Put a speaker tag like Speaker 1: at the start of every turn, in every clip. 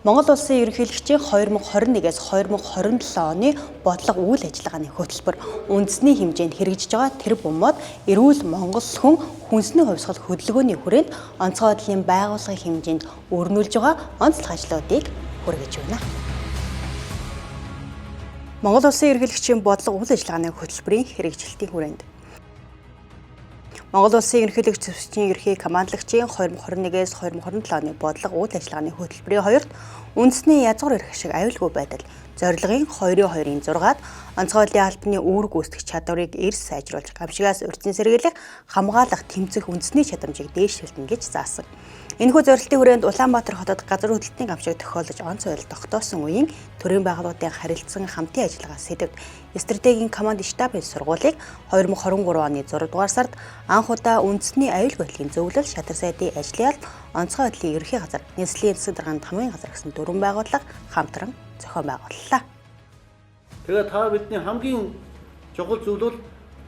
Speaker 1: Монгол улсын ерөнхийлөгчийн 2021-ээс 2027 оны бодлого үйл ажиллагааны хөтөлбөр үндэсний хэмжээнд хэрэгжиж байгаа тэр бомбод эрүүл монгол хүн хүнсний хувьсгал хөдөлгөөний хүрээнд онцгой байдлын байгууллагын хэмжээнд өрнүүлж байгаа онцлог ажлуудыг хүргэж байна. Монгол улсын ерөнхийлөгчийн бодлого үйл ажиллагааны хөтөлбөрийн хэрэгжилтийн хүрээнд Монгол улсын ерөнхийлөгч зөвшөөрлийн ерхий командлагчийн 2021-ээс 2027 оны бодлого үйл ажиллагааны хөтөлбөрийн хоёрт үндэсний язгуур эрх шиг аюулгүй байдал зорилгын 2.2-6-ад онцгой байдлын албаны үүрэг гүйцэтгэх чадварыг эрс сайжруулж гамшигаас урьдчилан сэргийлэх, хамгаалах, тэмцэх үндэсний чадамжийг дээшлүүлнэ гэж заасан. Энэхүү зорилтын хүрээнд Улаанбаатар хотод газар хөдлөлтийн гамшиг тохиолдож онц ойл тогтоосон үеийн төрийн байгууллагын харилцан хамтын ажиллагаа сэдвт стратегийн команд штабын сургуулийг 2023 оны 6 дугаар сард анх удаа үндэсний аюулгүй байдлын зөвлөл шатар сайдын ажлын алба, онцгой байдлын ерхий газар, нийслэлийн засаг дарганд хамгийн газар гэсэн дөрвөн байгууллага хамтран зохион байгууллаа.
Speaker 2: Тэгээ та бидний хамгийн чухал зүйл бол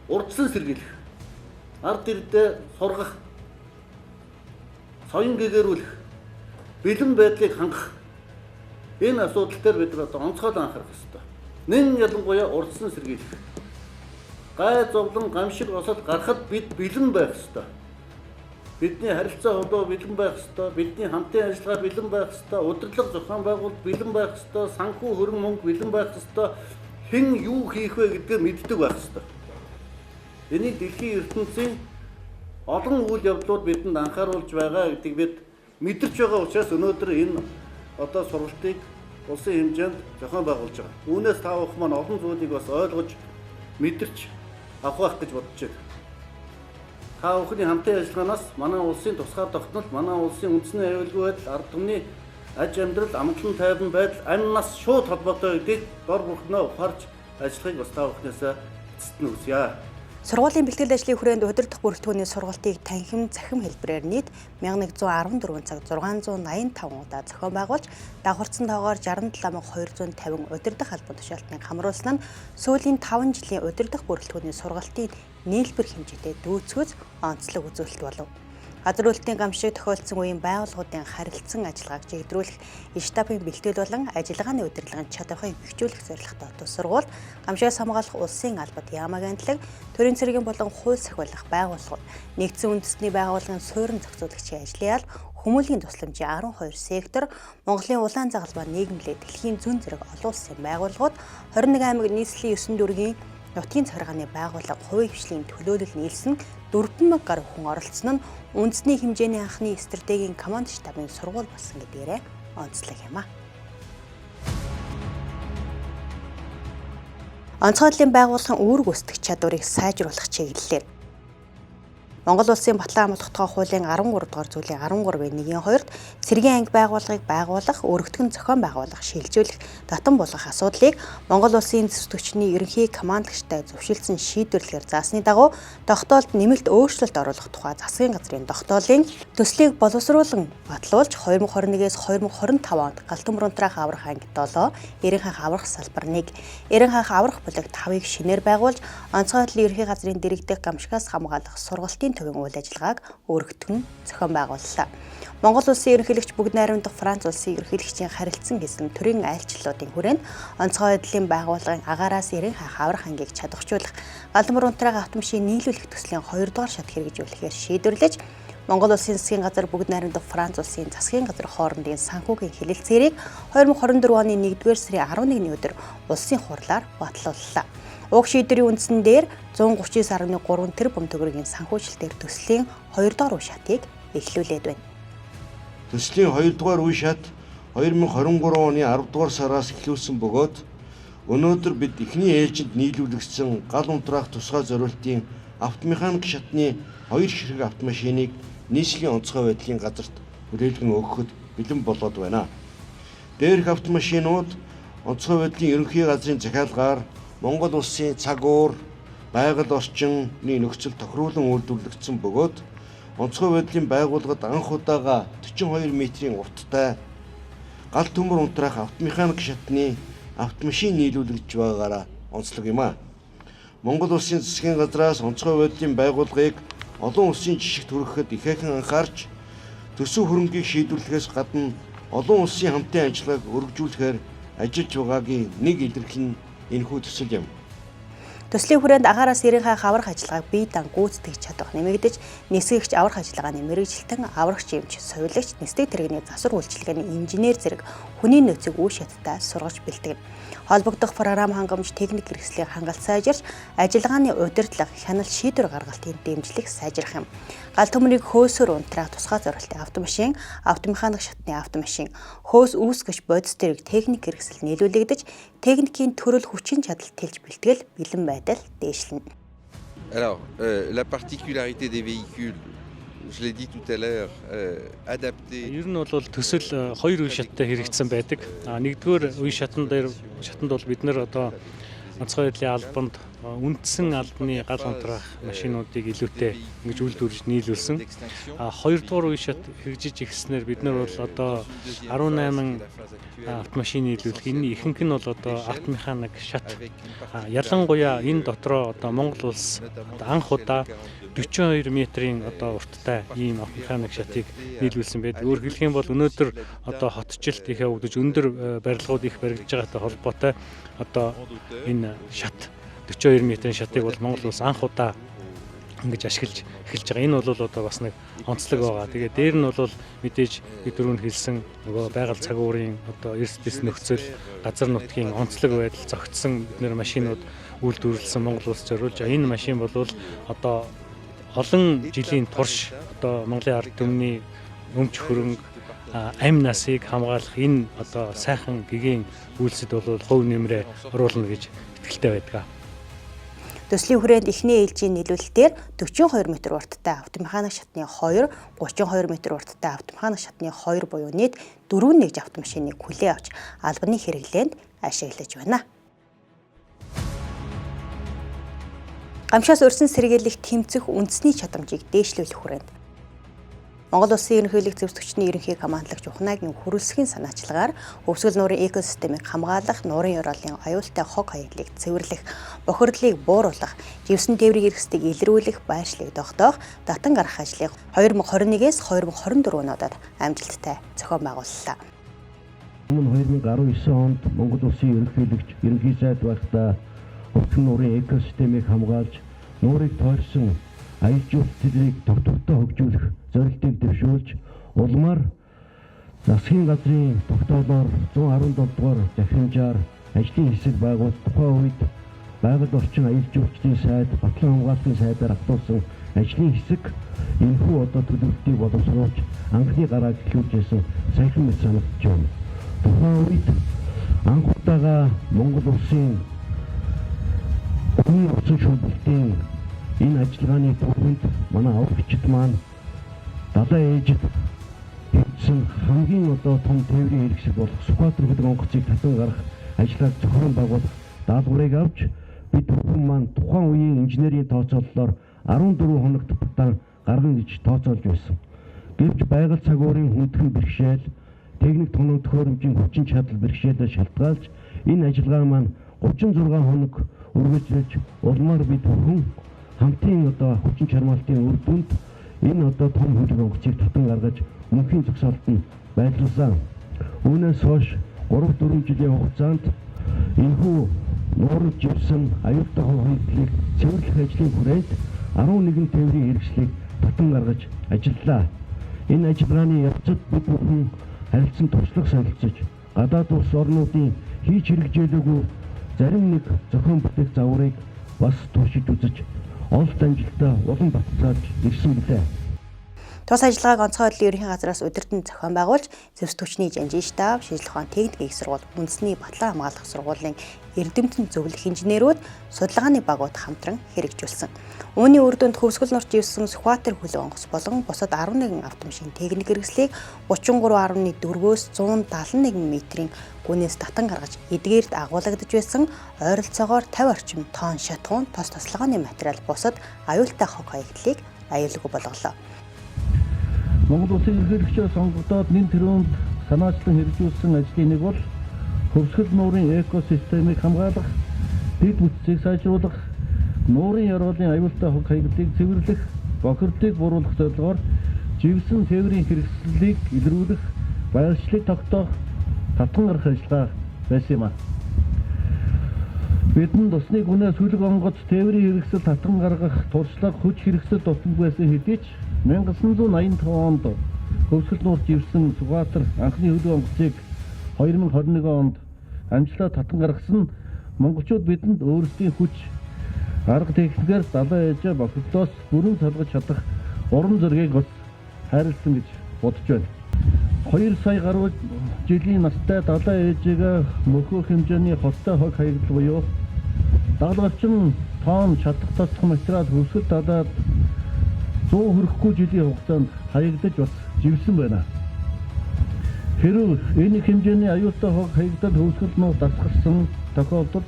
Speaker 2: урдсан сэргийлэх, ард ирдээ сургах, соён гэгэрүүлэх, бэлэн байдлыг хангах энэ асуудал дээр бид онцгой анхаарах ёстой. Нэн ялангуяа урдсан сэргийлэх. Гай зовлон гамшиг осол гарахад бид бэлэн байх ёстой. Бидний харилцаа холбоо бэлэн байх ёстой, бидний хамтын ажиллагаа бэлэн байх ёстой, удирдлага зохион байгуулалт бэлэн байх ёстой, санхүү хөрөнгө мөнгө бэлэн байх ёстой, хэн юу хийх вэ гэдгээ мэддэг байх ёстой. Энийг дэлхийн ертөнцийн олон үйл явдлууд бидэнд анхааруулж байгаа гэдгийг бид мэдэрч байгаа учраас өнөөдөр энэ сургалтыг улсын хэмжээнд зохион байгуулж байгаа. Үүнээс та бүхэн маань олон зүйлийг бас ойлгож мэдэрч авах гэж бодож байна. Та бүхний хамтын ажиллагаанаас манай улсын тусгай тогтнол, манай улсын үндэсний аюулгүй байдал, ард түмний аж амьдрал, амгалан тайван байдал амь нас шууд холбоотой гэдгийг дор бүрхнээ ухаарч ажиллахыг бас та бүхнээс эцэст нь хүсье.
Speaker 1: Сургуулийн бэлтгэл ажлын хүрээнд удирдах бүрэлдэхүүний сургалтыг танхим цахим хэлбэрээр нийт 1114 цаг 685 удаа зохион байгуулж, давхарцсан тоогоор 67250 удирдах албан тушаалтныг хамруулсан нь сүүлийн 5 жилийн удирдах бүрэлдэхүүний сургалтын нийлбэр хэмжээтэй дүүцгэж онцлог үзүүлэлт болов. Газар хөдлөлтийн гамшиг тохиолдсон үеийн байгууллагуудын харилцан ажиллагааг чиглүүлэх штабын бэлтгэл болон ажиллагааны удирдлагын чадварыг бэхжүүлэх зорилготой тус сургуульд гамшигаас хамгаалах улсын албад яамаг андлаг, төрийн цэргийн болон хууль сахиулах байгууллагууд, нэгдсэн үндэсний байгууллагын суурин зохицуулагчийн ажлын алба, хүмүүлийн тусламжийн 12 сектор, Монголын улаан загалмай нийгэмлэг дэлхийн зүүн зэрэг олон улсын байгууллагууд, 21 аймаг нийслэлийн 9 дүүргийн нутгийн захиргааны байгууллага хувийн хвшлийн төлөөлөл нийлсэн 4,000 гаруй хүн оролцсон нь үндэсний хэмжээний анхны стратегийн команд штабын сургууль болсон гэдгээрээ онцлог юм а. Онцгой байдлын байгууллагын үүрэг гүйцэтгэх чадварыг сайжруулах чиглэлээр Монгол улсын Батлан амлах тухай хуулийн 13 дугаар зүйлийн 13-ийн 1-ийн 2-т цэргийн анги байгууллагыг байгуулах, өргөтгөн зохион байгуулах, шилжүүлэх, татан болгох асуудлыг Монгол улсын зөвтгөгчний ерөнхий командлагчтай зөвшөөрсөн шийдвэрлэгээр заасны дагуу тогтоолд нэмэлт өөрчлөлт оруулах тухай засгийн газрын тогтоолын төслийг боловсруулан батлуулж 2021-ээс 2025 онд Галтүмөр унтраах аврах анги 7, Эрен хаах аврах салбар 1, Эрен хаах аврах бүлэг 5-ыг шинээр байгуулж, онцгой байдлын ерөнхий газрын дэргэдэх гамшигаас хамгаалах сургалтын төвийн үйл ажиллагааг өргөтгөн зохион байгууллаа. Монгол улсын ерөнхийлөгч бүгд найрамдах Франц улсын ерөнхийлөгчийн харилцан хийсэн төрийн айлчлалуудын хүрээнд онцгой байдлын байгууллагын агаараас Эрен хаах аврах ангийг чадваржуулах, Галтүмөр унтраах автомашин нийлүүлэх төслийн 2 дугаар шат хэрэгжүүлэхээр шийдвэрлэж, Монгол улсын засгийн газар бүгд найрамдах Франц улсын засгийн газар хоорондын санхүүгийн хэлэлцээрийг 2024 оны 1-р сарын 11-ний өдөр улсын хурлаар батлууллаа. Уг шийдвэрийн үндсэн дээр 139.3 тэрбум төгрөгийн санхүүжилтээр төслийн 2 дугаар үе шатыг эхлүүлээд байна.
Speaker 3: Төслийн 2 дугаар үе шат 2023 оны 10 дугаар сараас эхлүүлсэн бөгөөд өнөөдөр бид эхний ээлжинд нийлүүлэгдсэн гал унтраах тусгай зориултын автомеханик шатны 2 ширхэг автомашиныг нийслэлийн онцгой байдлын газарт хүрээлгэн өгөхөд бэлэн болоод байна. Дээрх автомашинууд онцгой байдлын ерөнхий газрын захиалгаар Монгол улсын цаг уур, байгаль орчины нөхцөл тохируулан үйлдвэрлэгдсэн бөгөөд онцгой байдлын байгууллагад анх удаага 42 метрийн урттай Галтүмөр унтраах автомеханик шатны автомашин нийлүүлэгдэж байгаагаараа онцлог юм а. Монгол улсын засгийн газраас онцгой байдлын байгууллагыг олон улсын жишгт хүрэхэд ихээхэн анхаарч төсөв хөрөнгийг шийдвэрлэхээс гадна олон улсын хамтын ажиллагааг өргөжүүлэхээр ажиллаж байгаагийн нэг илэрхийл нь энэхүү төсөл юм.
Speaker 1: Төслийн хүрээнд агаараас ирэнхай аврах ажиллагааг бие дан гүйцэтгэж чадах нэмэгдэж, нисгэгч аврах ажиллагааны мэргэжилтэн, аврагч эмч, сувилагч, нисдэг тэрэгний засвар үйлчилгээний инженер зэрэг хүний нөөцийг үе шаттай сургаж бэлтгэв. Холбогдох програм хангамж, техник хэрэгслийг хангалт сайжирч, ажиллагааны удирдлага, хяналт шийдвэр гаргалтын дэмжлэг сайжрах юм. Гал төмрийг хөөсөөр унтраах тусгай зорилтын автомашин, автомеханик шатны автомашин, хөөс үүсгэж бодис тэрэг техник хэрэгсэл нийлүүлэгдэж, техникийн төрөл хүчин чадал тэлж бэлтгэл бэлэн байдал дээшлэнэ.
Speaker 4: Alors, la particularité des véhicules, je l'ai dit tout à l'heure, adapté.
Speaker 5: Ер нь бол төсөл хоёр үе шаттай хэрэгжсэн байдаг. Нэгдүгээр үе шатанд бол бид нэр одоо онцгой байдлын албанд үндсэн албаны гал унтраах машинуудыг илүүтэй ингэж үйлдвэрлэж нийлүүлсэн. Хоёрдугаар үе шат хэрэгжиж эхэлснээр бид нар бол одоо 18 автомашин нийлүүлэх. Энэ ихэнх нь бол одоо автомеханик шат. Ялангуяа энэ дотроо одоо Монгол улс анх удаа 42 метрийн одоо урттай ийм автомеханик шатыг нийлүүлсэн байдаг. Өөрөөр хэлэх юм бол өнөөдөр одоо хотчлт их явагдаж өндөр барилгууд их баригдаж байгаатай холбоотой одоо энэ шат 42 метрийн шатыг бол Монгол улс анх удаа ингэж ашиглаж эхэлж байгаа. Энэ бол одоо бас нэг онцлог байгаа. Тэгээ дээр нь бол мэдээж бид түрүүнд хэлсэн нөгөө байгаль цагуурын одоо эрс дэс нөхцөл, газар нутгийн онцлог байдал зохицсон бид нэр машинууд үйлдвэрлэсэн Монгол улс зориулж энэ машин бол одоо олон жилийн турш одоо Монголын ард түмний өмч хөрөнгө амь насыг хамгаалах энэ одоо сайхан гэгээн үйлсэд бол хувь нэмрээ оруулна гэж итгэлтэй байдаг.
Speaker 1: Төслийн хүрээнд эхний ээлжийн нийлүүлэлтээр 42 м урттай автомеханик шатны 2, 32 м урттай автомеханик шатны 2 буюу нийт 4 нэгж автомашиныг хүлээн авч албаны хэрэглээнд ашиглаж байна. Гамшаас өрсөн сэргийлэх тэмцэх үндэсний чадамжийг дээшлүүлэх хүрээнд Монгол Улсын ерөнхийлөг зөвсгөгчний ерөнхий командлагч Ухнагийн хүрэлцгийн санаачлагаар өвсгөл нуурын экосистемийг хамгаалах, нуурын ёроолын аюултай хог хаягдлыг цэвэрлэх, бохирдлыг бууруулах, живсэн тээврийн эрхсдийг илрүүлэх, байршлыг тогтоох, татан гарах ажлыг 2021-с 2024 онуудад амжилттай зохион байгууллаа.
Speaker 6: 2019 онд Монгол Улсын ерөнхийлөгч ерөнхий сайд байхдаа өвсгөл нуурын экосистемийг хамгаалж, нуурыг тойрсон аюул жуулчлалыг тогтвортой хөгжүүлэх зорилтыг дэвшүүлж, улмаар засгийн газрын тогтоолоор 117 дугаар захирамжаар ажлын хэсэг байгуулж тухайн үед байгаль орчин аюул жуулчлалын сайд, батлан хамгаалтын сайдаар автуулсан ажлын хэсэг энэхүү одоо төлөвлөлтийг боловсруулж анхны гарааг эхлүүлж байсан саяхан мэт санагдаж байна. Тухайн үед анх удаага Монгол Улсын өмнө усан шүүлтийн энэ ажиллагааны төвөнд манай аврагчид маань далайн ээжид хийсэн хамгийн одоо том тээврийн хэрэгсэл болох Сүхбаатар хөлөг онгоцыг татан гарах ажлыг зохион байгуулах даалгаврыг авч бид бүхэн маань тухайн үеийн инженерийн тооцооллоор 14 хоногт батан гаргана гэж тооцоолж байсан. Гэвч байгаль цагуурын хүндхэн бэрхшээл, техник тоног төхөөрөмжийн хүчин чадал бэрхшээлээр шалтгаалж энэ ажиллагаа маань 36 хоног үргэлжлэж улмаар бид бүхэн хамтын одоо хүчин чармаалтын үр дүнд энэ одоо том хөлөг онгоцыг татан гаргаж мөнхийн зогсоолтод байрлуулсан. Үүнээс хойш 3-4 жилийн хугацаанд энэхүү нуурж ирсэн аюултай хог хаягдлыг цэвэрлэх ажлын хүрээнд 11 тээврийн хэрэгслийг татан гаргаж ажиллалаа. Энэ ажиллагааны явцад бид бүхэн харилцан туршлага солилцож, гадаад улс орнуудын хийж хэрэгжүүлээгүй зарим нэг зохион бүтээх загварыг бас туршиж үзэж олд амжилтаа улам батцааж ирсэн билээ.
Speaker 1: Тус ажиллагааг онцгой байдлын ерөнхий газраас удирдан зохион байгуулж, зөвсгөгчний жанжин штаб, шинжилгээ ухааны техник их сургууль, үндэсний батлан хамгаалах сургуулийн эрдэмтэн зөвлөх инженерүүд, судалгааны багууд хамтран хэрэгжүүлсэн. Үүний үр дүнд хөвсгөл нурч ивсэн Сүхбаатар хөлөг онгоц болон бусад 11 автомашин техник хэрэгслийг 33.4-өөс 171 метрийн гүнээс татан гаргаж эдгээрд агуулгадж байсан ойролцоогоор 50 орчим тонн шатхуун тос тасалгааны материал бусад аюултай хог хаягдлыг аюулгүй болголоо.
Speaker 6: Монгол Улсын ерөнхийлөгчөөс сонгогдоод нэн тэрүүнд санаачлан хэрэгжүүлсэн ажлын нэг бол хөвсгөл нуурын экосистемийг хамгаалах, дэд бүтцийг сайжруулах, нуурын ёроолын аюултай хог хаягдлыг цэвэрлэх, бохирдлыг бууруулах зорилгоор живсэн тээврийн хэрэгслийг илрүүлэх, байршлыг тогтоох татан гарах ажиллагаа байсан юм а. Бидэнд усны гүнээ сүлэг онгоц тээврийн хэрэгсэл татан гаргах туршлага хүч хэрэгсэл дутмаг байсан хэдий ч 1985 онд Хөвсгөл нуурт ивсэн Сүхбаатар анхны хөлөг онгоцыг 2021 онд амжилтаар татан гаргасан нь монголчууд бидэнд өөрсдийн хүч арга техникээр далайн ээжээ бохирдоос бүрэн салгаж чадах уран зургийг бас хайрлсан гэж бодож байна. 2 сая гаруй жилийн настай далайн ээжигээ мөхөх хэмжээний хоттой хог хаягдал буюу дагалгавчин тоон чадах тасах материал хөвсгөл далаад 100 хүрэхгүй жилийн хугацаанд хаягдаж бас живсэн байна. Хэрвээ энэ хэмжээний аюултай хог хаягдал хөвсгөл нуур дасгарсан тохиолдолд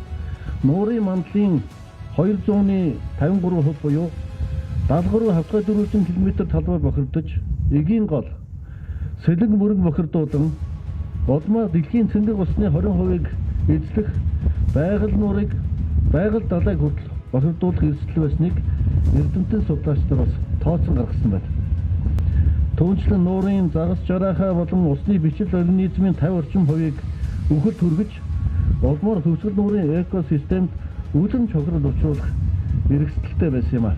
Speaker 6: нуурын мандлын 253% буюу 73.4 км талбай бохирдож, эгийн гол сэлэг мөрөг бохирдуулан улмаа дэлхийн цэнгэг усны 20%-ийг эзлэх байгаль нуурыг байгаль далайг хүртэл бохирдуулах эрсдэл байсныг эрдэмтэн судлаач нар бас тооцсон гаргасан байна. Түүнчлэн нуурын загас жараахаа болон усны бичил организмын 50% өвхөлд хүргэж, улмаар хөвсгөл нуурын экосистемд үлэн чухал учруулах эрсдэлтэй байсан юм а.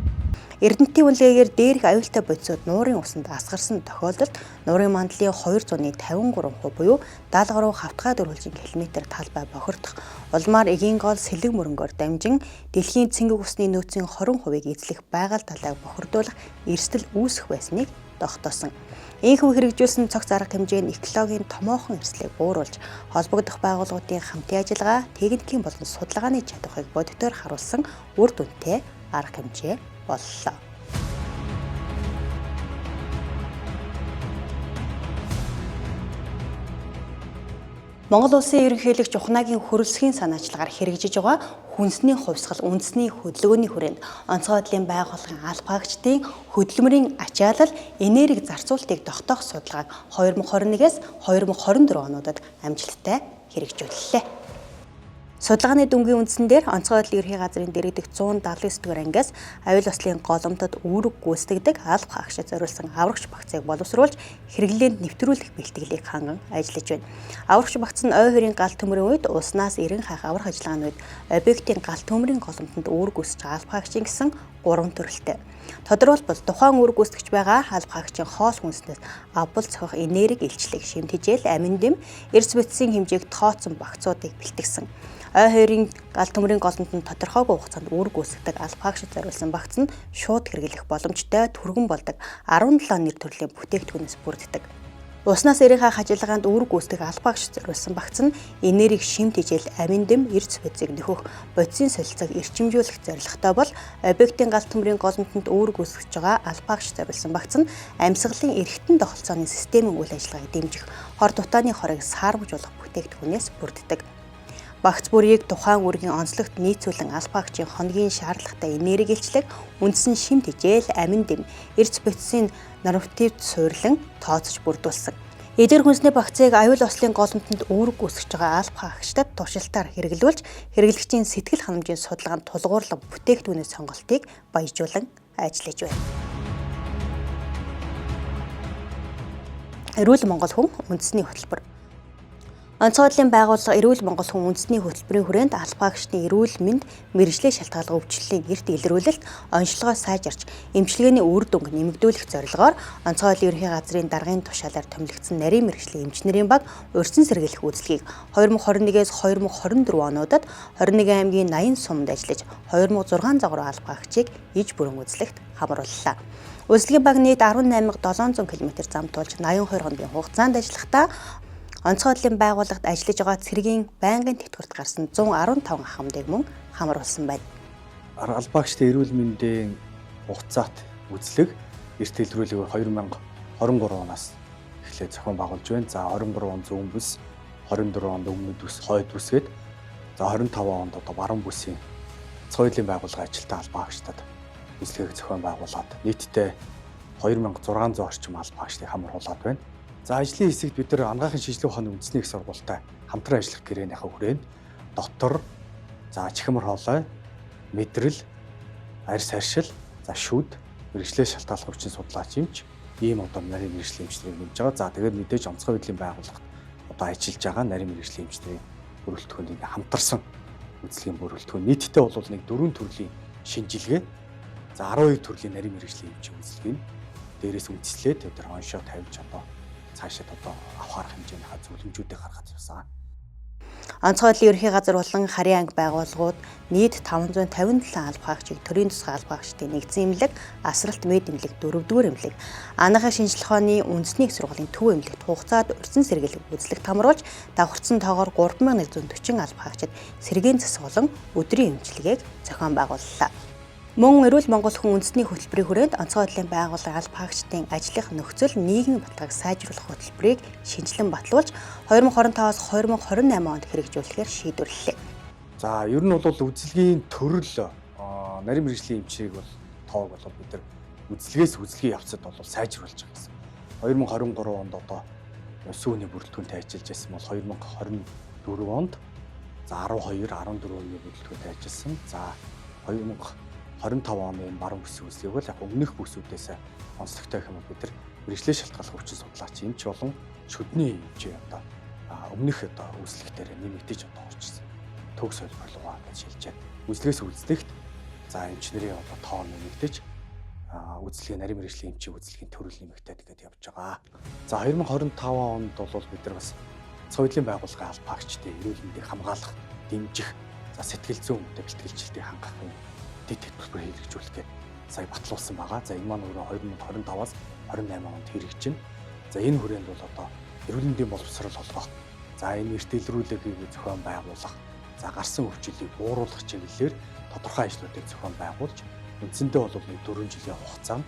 Speaker 1: Эрдэмтдийн үнэлгээгээр дээрх аюултай бодисууд нуурын усанд асгарсан тохиолдолд нуурын мандлын 253% буюу 73 хавтгай дөрвөлжин км талбай бохирдох, улмаар эгийн гол сэлэг мөрөнгөөр дамжин дэлхийн цэнгэг усны нөөцийн 20%-ийг эзлэх байгаль далайг бохирдуулах эрсдэл үүсэх байсныг тогтоосон. Ийхүү хэрэгжүүлсэн цогц арга хэмжээ нь экологийн томоохон эрсдлийг бууруулж, холбогдох байгууллагуудын хамтын ажиллагаа, техникийн болон судалгааны чадварыг бодитоор харуулсан үр дүнтэй арга хэмжээ боллоо. Монгол улсын ерөнхийлөгч Ухнагийн хөрөлсгийн санаачлагаар хэрэгжиж байгаа хүнсний хувьсгал үндэсний хөдөлгөөний хүрээнд онцгой байдлын байгууллагын албаагчдын хөдөлмөрийн ачаалал энерги зарцуултыг тогтоох судалгааг 2021-с 2024 онуудад амжилттай хэрэгжүүллээ. Судалгааны дүнгийн үндсэн дээр онцгой байдлын ерхий газрын дэргэдэх 179 дугаар ангиас аюул ослын голомтод үүрэг гүйцэтгэдэг алба хаагчид зориулсан аврагч багцыг боловсруулж хэрэглээнд нэвтрүүлэх бэлтгэлийг ханган ажиллаж байна. Аврагч багц нь ой хоёрын гал төмөрийн үед уснаас эрен хаах аврах ажиллагааны үед объектын гал төмөрийн голомтод үүрэг гүйцэж алба хаагчийн гэсэн 3 төрөлтэй. Тодорхойлбол тухайн үүрэг гүйцэтгэж байгаа алба хаагчийн хоол хүнснээс авбал цохих энерги илчлэг, шимт хижээл, амин дэм, эрс бэтсийн хэмжээг тооцсон багцуудыг бэлтгэсэн. Ой хоёрын гал төмөрийн голомтод тодорхойгүй хугацаанд үүрэг гүйцэтгэдэг алба хаагчид зориулсан багц нь шууд хэрэглэх боломжтой түргэн болдог 17 нэр төрлийн бүтээгдэхүүнээс бүрддэг. Уснаас эрен хаах ажиллагаанд үүрэг гүйцэтгэх алба хаагчид зориулсан багц нь энерги шимт хижээл, амин дэм, эрс бэтсийг нөхөх, бодисын солилцоог эрчимжүүлэх зорилготой бол объектын гал төмөрийн голомтод үүрэг гүйцэтгэж байгаа алба хаагчид зориулсан багц нь амьсгалын эргэтэн тогтолцооны системийн үйл ажиллагааг дэмжих, хор дутааны хорыг саармжуулах бүтээгдэхүүнээс бүрддэг. Багц бүрийг тухайн үүргийн онцлогт нийцүүлэн алба хаагчийн хоногийн шаардлагатай энерги илчлэг, үндсэн шимт хижээл, амин дэм, эрс бэтсийн нормативд суйрлан тооцож бүрдүүлсэн. Эдгээр хүнсний багцыг аюул ослын голомтод үүрэг гүйцэтгэж байгаа алба хаагчдад туршилтаар хэрэглүүлж, хэрэглэгчийн сэтгэл ханамжийн судалгаанд тулгуурлан бүтээгдэхүүний сонголтыг баяжуулан ажиллаж байна. Эрүүл Монгол хүн үндэсний хөтөлбөр. Онцгой байдлын байгууллага Эрүүл Монгол хүн үндэсний хөтөлбөрийн хүрээнд алба хаагчдын эрүүл мэнд мэргэжлийн шалтгаалга өвчлөлийн эрт илрүүлэлт, онцлогоо сайжирч, эмчилгээний үр дүнг нэмэгдүүлэх зорилгоор онцгой байдлын ерхий газрын даргын тушаалаар томилогдсон нарийн мэргэжлийн эмчнэрийн баг урьдчилан сэргийлэх үйлчилгээг 2021-с 2024 онуудад 21 аймгийн 80 суманд ажиллаж 2600 алба хаагчийг иж бүрэн үзлэгт хамрууллаа. Үйлчилгээний баг нийт 18700 км зам туулж 82 хоногийн хугацаанд ажиллахдаа онцгой байдлын байгууллагад ажиллаж байгаа цэргийн байнгын тэтгэврт гарсан 115 ахмадыг мөн хамруулсан байна.
Speaker 7: Алба хаагчдын эрүүл мэндийн хугацаат үзлэг эрт илрүүлэг 2023 оноос эхлээд зохион байгуулж байна. За 23 он зүүн бүс, 24 онд өмнөд бүс, хойд бүсгээд за 25 онд одоо баруун бүсийн онцгой байдлын байгууллагын ажилтан алба хаагчдад үзлэгийг зохион байгуулад нийтдээ 2600 орчим алба хаагчдыг хамруулад байна. За ажлын хэсэгт бид нар анагаахын шинжилгээ ухааны үндэсний их сургуультай хамтран ажиллах гэрээнийхээ хүрээнд дотор за чихмэр хоолой, мэдрэл, арьс харшил, за шүд, мэргэжлийн шалтгааллах өвчин судлаач эмч, ийм одоо нарийн мэргэжлийн эмчнэрийг нэмж байгаа. За тэгээд мэдээж онцгой байдлын байгууллагт одоо ажиллаж байгаа нарийн мэргэжлийн эмчнэрийн бүрэлдэхүүнд ингээ хамтарсан үзлэгийн бүрэлдэхүүн нийтдээ бол нэг 4 төрлийн шинжилгээ. За 12 төрлийн нарийн мэргэжлийн эмчийн үзлэгийг дээрээс үндэслээд тэр оншоо тавьж одоо цаашаа одоо авах хэмжээний зөвлөмжүүдийг гаргаж явсан.
Speaker 1: Онцгой байдлын ерөнхий газар болон харийн анги байгууллагууд нийт 557 алба хаагчийг төрийн тусгай алба хаагчдын нэгдсэн эмнэлэг, асралт мэд эмнэлэг, 4-р эмнэлэг, анагаахын шинжилгээ ухааны үндэсний их сургуулийн төв эмнэлэгт хугацаад урьдчилан сэргийлэх үзлэгт хамруулж давхарцсан тоогоор 3140 алба хаагчид сэргээн засаг болон өдрийн эмчилгээг зохион байгууллаа. Мөн эрүүл Монгол хүн үндэсний хөтөлбөрийн хүрээнд онцгой байдлын байгууллага алба хаагчдын ажлын нөхцөл нийгмийн баталгааг сайжруулах хөтөлбөрийг шинжилэн батлуулж 2025-аас 2028 онд хэрэгжүүлэхээр шийдвэрлэлээ.
Speaker 7: За ер нь бол үзлэгийн төрөл нарийн мэргэжлийн эмчийг бол тоог бол бид нар үзлэгээс үзлэгийн явцад бол сайжруулж байгаа гэсэн. 2023 онд одоо сүүний бүрэлдэхүүнтэй ажиллаж байсан бол 2024 онд за 12, 14 оны бүрэлдэхүүнтэй ажилласан. За 2025 оны баруун бүсийн үзлэгийг бол яг өмнөх бүсүүдээс онцлогтой гэх юм бол бид нар мэргэжлийн шалтгааллах хүчин судлаач эмч болон шүдний эмч одоо өмнөх одоо үзлэгтэр нэмэгдэж одоо орчихсон. Төг солиорлогоо гэж шилжээд үзлэгээс үзлэгт за эмчнэрийн одоо тоо нэмэгдэж үзлэгийн нарийн мэргэжлийн эмчийн үзлэгийн төрөл нэмэгдээд ингээд явж байгаа. За 2025 онд бол бид нар бас соёлын байгууллагын алба хаагчдын эрүүл мэндийг хамгаалах, дэмжих, за сэтгэл зүйн бэлтгэлжилтийг хангахын дэд төлбөр хэрэгжүүлэхэд сая батлуулсан байгаа. За энэ маань өөрөө 2025-аас 28 онд хэрэгжинэ. За энэ хүрээнд бол одоо эрүүл мэндийн боловсрол олгох, за энэ эрт илрүүлэгийг зохион байгуулах, за гарсан өвчлөлийг бууруулах чиглэлээр тодорхой ажлуудыг зохион байгуулж үндсэндээ бол нэг 4 жилийн хугацаанд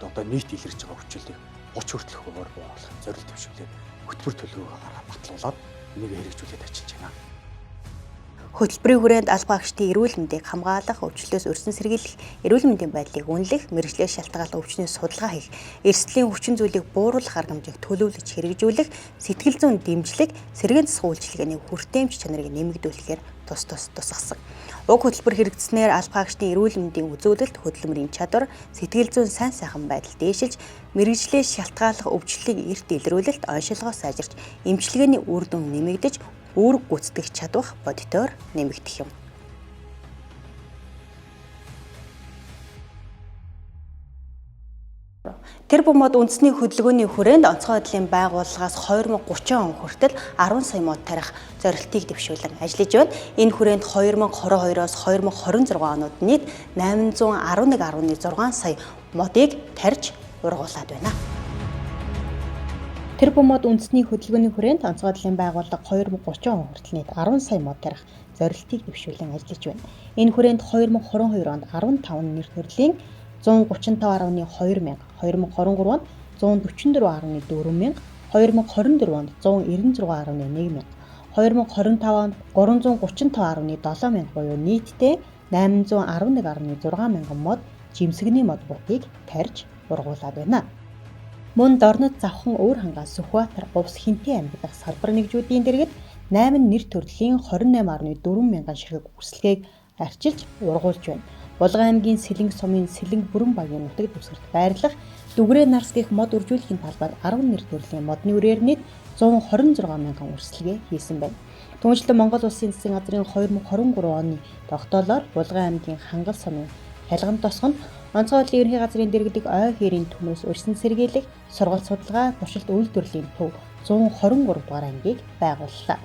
Speaker 7: одоо нийт илэрж байгаа өвчлөлийг 30 хүртэлх хувиар бууруулах зорилт төвшүүлээд хөтөлбөр төлөвлөгөө гаргаад батлуулаад энийг хэрэгжүүлээд ажиллаж байна.
Speaker 1: Хөтөлбөрийн хүрээнд алба хаагчдын эрүүл мэндийг хамгаалах, өвчлөлөөс өрсөн сэргийлэх, эрүүл мэндийн байдлыг үнэлэх, мэргэжлийн шалтгааллах өвчний судалгаа хийх, эрсдлийн хүчин зүйлийг бууруулах арга хэмжээг төлөвлөж хэрэгжүүлэх, сэтгэл зүйн дэмжлэг, сэргээн засах үйлчилгээний хүртээмж чанарыг нэмэгдүүлэхээр тусгасан. Уг хөтөлбөр хэрэгжснээр алба хаагчдын эрүүл мэндийн үзүүлэлт, хөдөлмөрийн чадвар, сэтгэл зүйн сайн сайхан байдал дээшилж, мэргэжлийн шалтгааллах өвчлөлийг эрт илрүүлэлт, оншилгоо сайжирч, эмчилгээний үр дүн нэмэгдэж, үүрэг гүйцэтгэх чадвар бодитоор нэмэгдэх юм. Тэр бумод үндэсний хөдөлгөөний хүрээнд онцгой байдлын байгууллагаас 2030 он хүртэл 10 сая мод тарих зорилтыг дэвшүүлэн ажиллаж байна. Энэ хүрээнд 2022-оос 2026 онууд нийт 811.6 сая модыг тарьж ургуулад байна. Тэр бумод үндэсний хөдөлгөөний хүрээнд онцгой байдлын байгууллага 2030 он хүртэл нийт 10 сая мод тарих зорилтыг дэвшүүлэн ажиллаж байна. Энэ хүрээнд 2022 онд 15 нэр төрлийн 135.2 мянга, 2023 онд 144.4 мянга, 2024 онд 196.1 мянга, 2025 онд 335.7 мянга буюу нийтдээ 811.6 мянган мод жимсэгний мод бутыг тарьж ургуулад байна. Мөн дорнод завхан өөр хангаа Сүхбаатар, Увс Хинтээ аймагт салбар нэгжүүдийн дэргэд 8 нэр төрлийн 28.4 мянган ширхэг үрсэлгээг арчилж ургуулж байна. Булган аймгийн Сэлэнг сумын Сэлэнг бүрэн багийн нутагт үсгэрт байрлах Дүгрээ Нарс гэх мод үржүүлэхийн талбайд 10 нэр төрлийн модны үрээр нийт 126 мянган үрсэлгээ хийсэн байна. Түүнчлэн Монгол Улсын засгийн газрын 2023 оны тогтоолоор Булган аймгийн Хангал сумын Хялган тосгонд онцгой байдлын ерөнхий газрын дэргэдэг ой хэрийн төмөөс өрсөн сэргийлэх, сургалт судалгаа, туршилт үйлдвэрлэлийн төв 123 дугаар ангийг байгууллаа.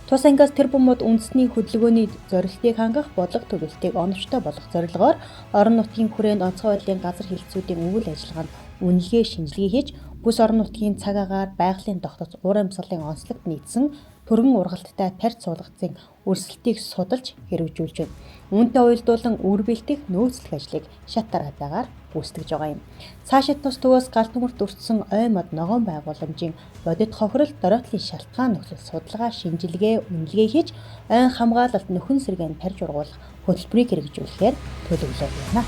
Speaker 1: Тус ангиас тэр бумод үндэсний хөдөлгөөний зорилтыг хангах, бодлого төлөвлөлтийг оновчтой болгох зорилгоор орон нутгийн хүрээнд онцгой байдлын газар хэлтсүүдийн үйл ажиллагаанд үнэлгээ шинжилгээ хийж, бүс орон нутгийн цаг агаар, байгалийн тогтоц, уур амьсгалын онцлогт нийцсэн төргөн ургалттай тарьц суулгацын өрсөлтийг судалж хэрэгжүүлж байна. Үүнтэй уялдуулан үр бэлтэх, нөөцлөх ажлыг шат дараатайгаар гүйцэтгэж байгаа юм. Цаашид тус төвөөс галт нүмерт өртсөн ой мод ногоон байгууламжийн бодит хохирол, дороотлын шалтгаан нөхцөл судалгаа, шинжилгээ, үнэлгээ хийж ой хамгаалалт нөхөн сэргээн тарьж ургуулах хөтөлбөрийг хэрэгжүүлэхээр төлөвлөж байна.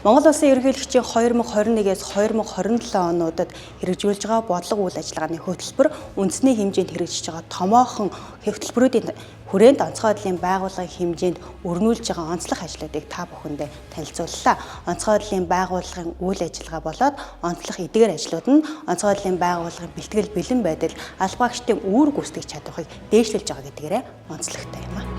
Speaker 1: Монгол Улсын ерөнхийлөгчийн 2021-ээс 2027 онуудад хэрэгжүүлж байгаа бодлого үйл ажиллагааны хөтөлбөр үндэсний хэмжээнд хэрэгжиж байгаа томоохон хөтөлбөрүүдийн хүрээнд онцгой байдлын байгууллагын хэмжээнд өрнүүлж байгаа онцлог ажлуудыг та бүхэндээ танилцууллаа. Онцгой байдлын байгууллагын үйл ажиллагаа болоод онцлог эдгээр ажлууд нь онцгой байдлын байгууллагын бэлтгэл бэлэн байдал албаагчдын үүрэг гүйцэтгэх чадварыг дээшлүүлж байгаа гэдгээрээ онцлогтой юм а.